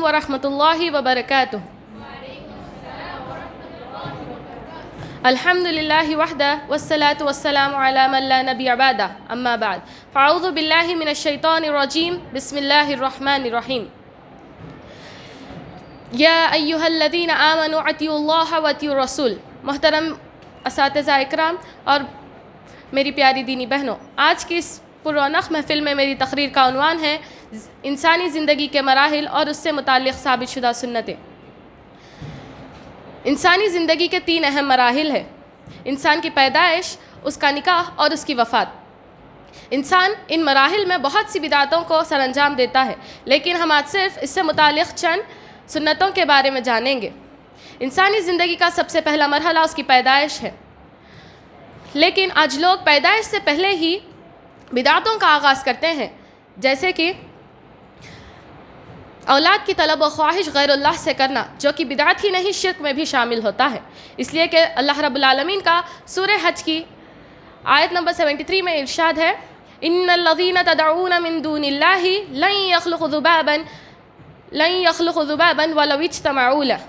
علیکم ورحمۃ اللہ وبرکاتہ۔ الحمد للہ وحدہ والصلاة والسلام علی من لا نبی بعدہ، اما بعد فاعوذ باللہ من الشیطان الرجیم، بسم اللہ الرحمن الرحیم۔ یا ایہا الذین آمنوا اطیعوا اللہ واطیعوا الرسول۔ محترم اساتذہ اکرام اور میری پیاری دینی بہنوں، آج کی اس پررونق محفل میں میری تقریر کا عنوان ہے انسانی زندگی کے مراحل اور اس سے متعلق ثابت شدہ سنتیں۔ انسانی زندگی کے 3 اہم مراحل ہیں: انسان کی پیدائش، اس کا نکاح اور اس کی وفات۔ انسان ان مراحل میں بہت سی بدعتوں کو سر انجام دیتا ہے، لیکن ہم آج صرف اس سے متعلق چند سنتوں کے بارے میں جانیں گے۔ انسانی زندگی کا سب سے پہلا مرحلہ اس کی پیدائش ہے، لیکن آج لوگ پیدائش سے پہلے ہی بدعتوں کا آغاز کرتے ہیں، جیسے کہ اولاد کی طلب و خواہش غیر اللہ سے کرنا، جو کہ بدعت ہی نہیں شرک میں بھی شامل ہوتا ہے، اس لیے کہ اللہ رب العالمین کا سورہ حج کی آیت نمبر 73 میں ارشاد ہے: ان الذین تدعون من دون اللہ لن یخلقوا ذبابا ولو اجتمعوا لہ۔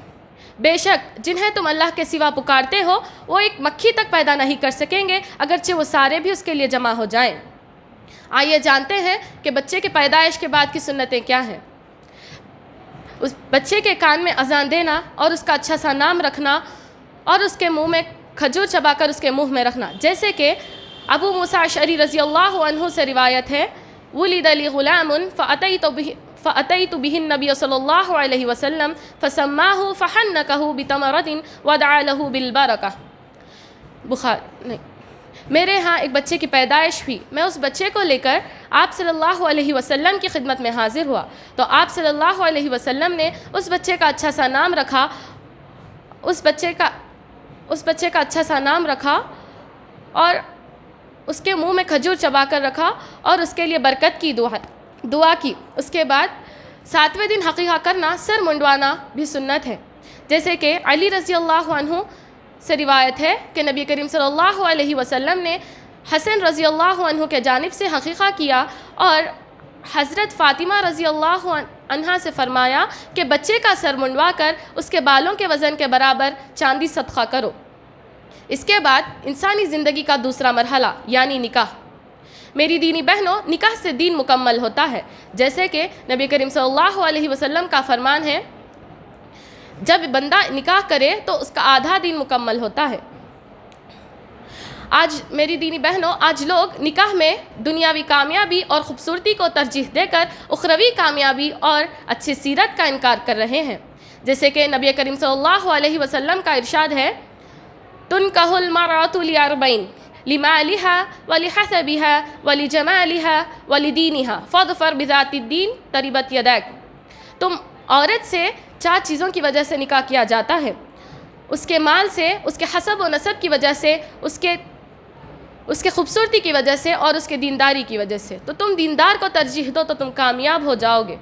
بے شک جنہیں تم اللہ کے سوا پکارتے ہو وہ ایک مکھی تک پیدا نہیں کر سکیں گے، اگرچہ وہ سارے بھی اس کے لیے جمع ہو جائیں۔ آئیے جانتے ہیں کہ بچے کے پیدائش کے بعد کی سنتیں کیا ہیں۔ اس بچے کے کان میں اذان دینا اور اس کا اچھا سا نام رکھنا اور اس کے منہ میں کھجور چبا کر اس کے منہ میں رکھنا، جیسے کہ ابو موسیٰ اشعری رضی اللہ عنہ سے روایت ہے: ولد لی غلام فأتیت به النبی صلی اللہ علیہ وسلم فسماہ فحنکہ بتمرۃ ودعا لہ بالبرکہ۔ میرے ہاں ایک بچے کی پیدائش ہوئی، میں اس بچے کو لے کر آپ صلی اللہ علیہ وسلم کی خدمت میں حاضر ہوا، تو آپ صلی اللہ علیہ وسلم نے اس بچے کا اچھا سا نام رکھا، اس بچے کا اچھا سا نام رکھا اور اس کے منہ میں کھجور چبا کر رکھا اور اس کے لیے برکت کی دعا کی۔ اس کے بعد 7ویں دن حقیقہ کرنا، سر منڈوانا بھی سنت ہے، جیسے کہ علی رضی اللہ عنہ سے روایت ہے کہ نبی کریم صلی اللہ علیہ وسلم نے حسن رضی اللہ عنہ کے جانب سے حقیقہ کیا اور حضرت فاطمہ رضی اللہ عنہا سے فرمایا کہ بچے کا سر منڈوا کر اس کے بالوں کے وزن کے برابر چاندی صدقہ کرو۔ اس کے بعد انسانی زندگی کا دوسرا مرحلہ یعنی نکاح۔ میری دینی بہنوں، نکاح سے دین مکمل ہوتا ہے، جیسے کہ نبی کریم صلی اللہ علیہ وسلم کا فرمان ہے: جب بندہ نکاح کرے تو اس کا آدھا دین مکمل ہوتا ہے۔ آج میری دینی بہنوں، آج لوگ نکاح میں دنیاوی کامیابی اور خوبصورتی کو ترجیح دے کر اخروی کامیابی اور اچھی سیرت کا انکار کر رہے ہیں، جیسے کہ نبی کریم صلی اللہ علیہ وسلم کا ارشاد ہے: تنکح المرأۃ لأربعین لمالها ولحسبها ولجمالها ولدینها فاظفر بذات الدین تربت یدیک۔ تم عورت سے 4 چیزوں کی وجہ سے نکاح کیا جاتا ہے: اس کے مال سے، اس کے حسب و نسب کی وجہ سے، اس کے خوبصورتی کی وجہ سے اور اس کے دینداری کی وجہ سے۔ تو تم دیندار کو ترجیح دو تو تم کامیاب ہو جاؤ گے۔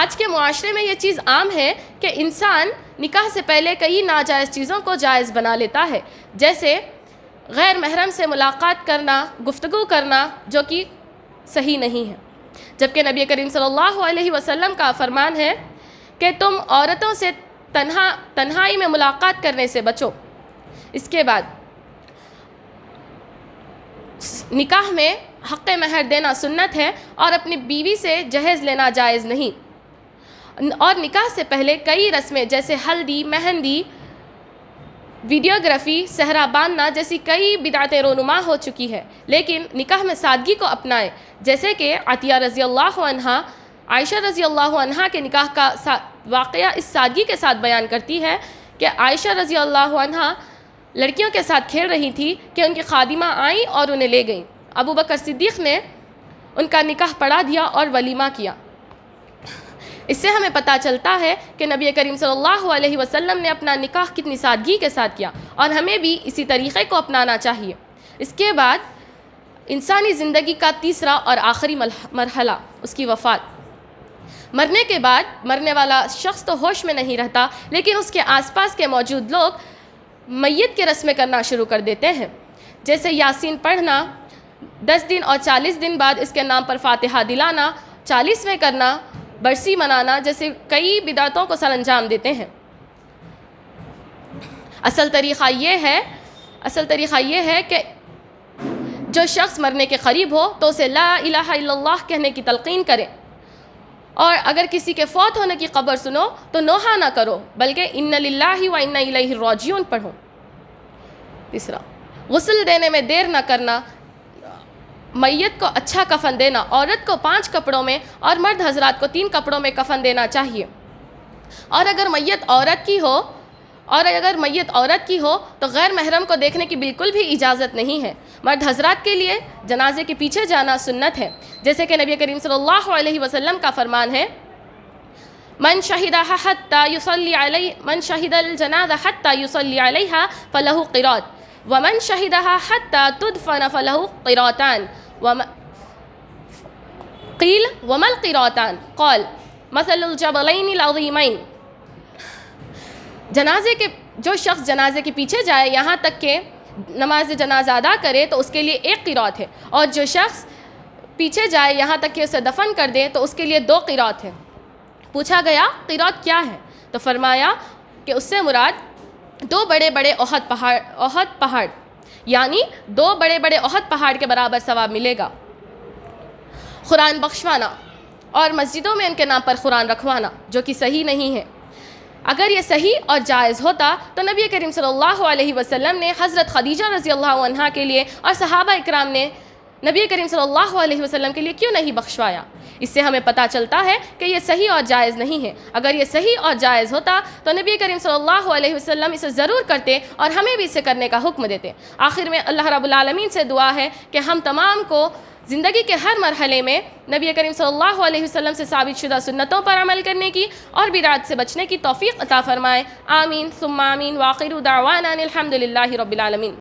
آج کے معاشرے میں یہ چیز عام ہے کہ انسان نکاح سے پہلے کئی ناجائز چیزوں کو جائز بنا لیتا ہے، جیسے غیر محرم سے ملاقات کرنا، گفتگو کرنا، جو کہ صحیح نہیں ہے، جبکہ نبی کریم صلی اللہ علیہ وسلم کا فرمان ہے کہ تم عورتوں سے تنہائی میں ملاقات کرنے سے بچو۔ اس کے بعد نکاح میں حق مہر دینا سنت ہے اور اپنی بیوی سے جہیز لینا جائز نہیں، اور نکاح سے پہلے کئی رسمیں جیسے ہلدی، مہندی، ویڈیوگرافی، صحرا باندھنا جیسی کئی بدعتیں رونما ہو چکی ہے، لیکن نکاح میں سادگی کو اپنائیں، جیسے کہ عطیہ رضی اللہ عنہا عائشہ رضی اللہ عنہا کے نکاح کا واقعہ اس سادگی کے ساتھ بیان کرتی ہے کہ عائشہ رضی اللہ عنہا لڑکیوں کے ساتھ کھیل رہی تھی کہ ان کی خادمہ آئیں اور انہیں لے گئیں۔ ابو بکر صدیق نے ان کا نکاح پڑھا دیا اور ولیمہ کیا۔ اس سے ہمیں پتہ چلتا ہے کہ نبی کریم صلی اللہ علیہ وسلم نے اپنا نکاح کتنی سادگی کے ساتھ کیا، اور ہمیں بھی اسی طریقے کو اپنانا چاہیے۔ اس کے بعد انسانی زندگی کا تیسرا اور آخری مرحلہ اس کی وفات۔ مرنے کے بعد مرنے والا شخص تو ہوش میں نہیں رہتا، لیکن اس کے آس پاس کے موجود لوگ میت کی رسمیں کرنا شروع کر دیتے ہیں، جیسے یاسین پڑھنا، 10 دن اور 40 دن بعد اس کے نام پر فاتحہ دلانا، 40ویں کرنا، برسی منانا جیسے کئی بدعتوں کو سر انجام دیتے ہیں۔ اصل طریقہ یہ ہے کہ جو شخص مرنے کے قریب ہو تو اسے لا الہ الا اللہ کہنے کی تلقین کرے، اور اگر کسی کے فوت ہونے کی خبر سنو تو نوحہ نہ کرو بلکہ ان للہ و انا الیہ راجعون پڑھو۔ تیسرا، غسل دینے میں دیر نہ کرنا، میت کو اچھا کفن دینا، عورت کو 5 کپڑوں میں اور مرد حضرات کو 3 کپڑوں میں کفن دینا چاہیے، اور اگر میت عورت کی ہو تو غیر محرم کو دیکھنے کی بالکل بھی اجازت نہیں ہے۔ مرد حضرات کے لیے جنازے کے پیچھے جانا سنت ہے، جیسے کہ نبی کریم صلی اللہ علیہ وسلم کا فرمان ہے، من شہد الجنازہ حتی یصلی علیہا فلہ قراط ومن شہدہا حتی تدفن فلہ قراطان قیل وما القراطان قال مثل الجبلین العظیمین۔ جو شخص جنازے کے پیچھے جائے یہاں تک کہ نماز جنازہ ادا کرے تو اس کے لیے 1 قراط ہے، اور جو شخص پیچھے جائے یہاں تک کہ اسے دفن کر دے تو اس کے لیے 2 قراط ہے۔ پوچھا گیا قراط کیا ہے تو فرمایا کہ اس سے مراد 2 بڑے بڑے احد پہاڑ یعنی 2 بڑے بڑے احد پہاڑ کے برابر ثواب ملے گا۔ قرآن بخشوانا اور مسجدوں میں ان کے نام پر قرآن رکھوانا جو کہ صحیح نہیں ہے۔ اگر یہ صحیح اور جائز ہوتا تو نبی کریم صلی اللہ علیہ وسلم نے حضرت خدیجہ رضی اللہ عنہا کے لیے اور صحابہ اکرام نے نبی کریم صلی اللہ علیہ وسلم کے لیے کیوں نہیں بخشوایا؟ اس سے ہمیں پتہ چلتا ہے کہ یہ صحیح اور جائز نہیں ہے۔ اگر یہ صحیح اور جائز ہوتا تو نبی کریم صلی اللہ علیہ وسلم اسے ضرور کرتے اور ہمیں بھی اسے کرنے کا حکم دیتے۔ آخر میں اللہ رب العالمین سے دعا ہے کہ ہم تمام کو زندگی کے ہر مرحلے میں نبی کریم صلی اللہ علیہ وسلم سے ثابت شدہ سنتوں پر عمل کرنے کی اور بدعات سے بچنے کی توفیق عطا فرمائے۔ آمین ثم آمین، وآخر دعوانا الحمد للہ رب العالمین۔